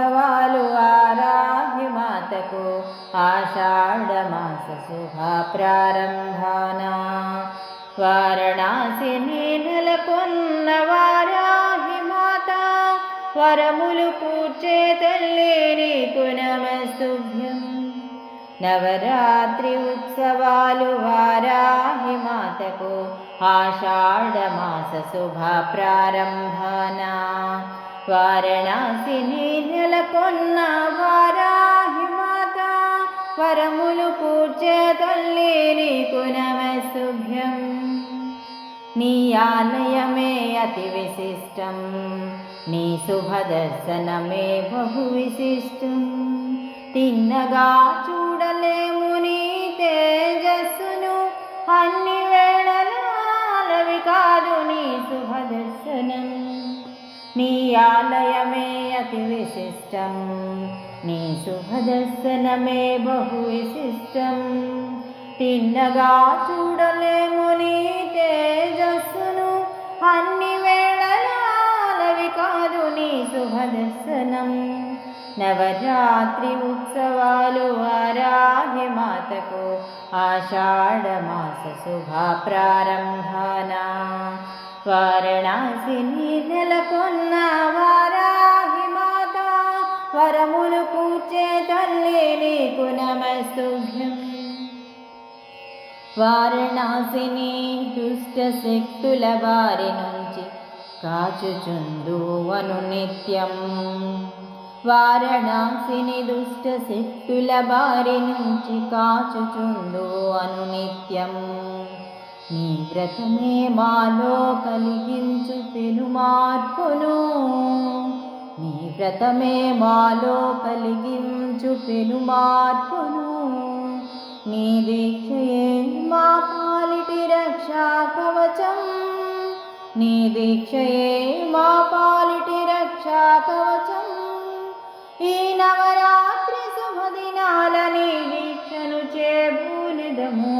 ఉత్సవాలు వారాహి మాతకు ఆషాఢమాస శుభ ప్రారంభాన వారణాసిని నెలకొన్న వారాహి మాత వరములు కూర్చే తల్లి నీకు నమస్తుభ్యం. నవరాత్రి ఉత్సవాలు వారాహి మాతకు ఆషాఢమాస శుభ ప్రారంభాన వారణాసిని నెలకొన్న వారాహి మాత వరములు కూర్చే తల్లి నీకు నమస్తుభ్యం. నీ ఆలయమే అతి విశిష్టం, నీ శుభదర్శనమే బహు విశిష్టం. తిన్నగా చూడలేము నీ తేజస్సును, అన్ని వేళలాలవి కాదు నీ శుభదర్శనం. నీ ఆలయమే అతి విశిష్టం, నీ శుభదర్శనమే బహు విశిష్టం. తిన్నగా చూడలేము నీ తేజస్సును, అన్ని వేళలాలవి కాదు నీ శుభదర్శనం. నవరాత్రి ఉత్సవాలు వారాహి మాతకు ఆషాఢమాస శుభ ప్రారంభాన వారణాసిని నెలకొన్న వారాహి మాత వరములు కూర్చే తల్లి నీకు నమస్తుభ్యం. వారణాసిని దుష్ట శక్తుల బారి నుంచి కాచుచుందువను నిత్యం. వారణాసిని దుష్ట శక్తుల బారి నుంచి కాచుచుందు అనునిత్యం. నీ వ్రతమే మాలో కలిగించు పెను మార్పును, నీ వ్రతమే మాలో కలిగించు పెను మార్పును. నీ దీక్షయే మా పాలిటి రక్షా కవచం, నీ దీక్షయే మా పాలిటి రక్షా కవచం. ఈ నవరాత్రి శుభదినాల నీ దీక్షను చేబూనిదము,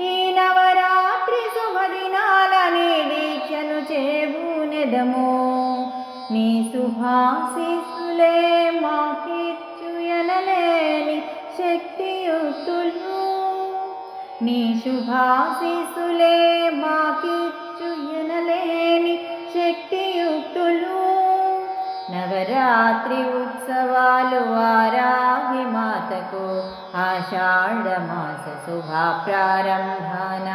ఈ నవరాత్రి శుభదినాల నీ దీక్షను చేబూనిదము. నీ శుభాశీస్సులే మాకిచ్చు ఎనలేని శక్తియుక్తులు, నీ శుభాశీస్సులే మాకిచ్చు ఎనలేని శక్తియుక్తులు. నవరాత్రి ఉత్సవాలు వారాహి మాతకు ఆషాఢమాస శుభ ప్రారంభాన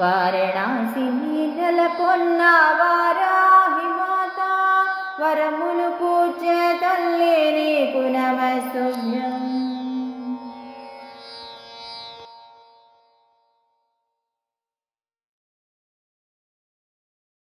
వారణాసిని నెలకొన్న వారాహి మాత వరములు కూర్చే తల్లి నీకు నమస్తుభ్యం.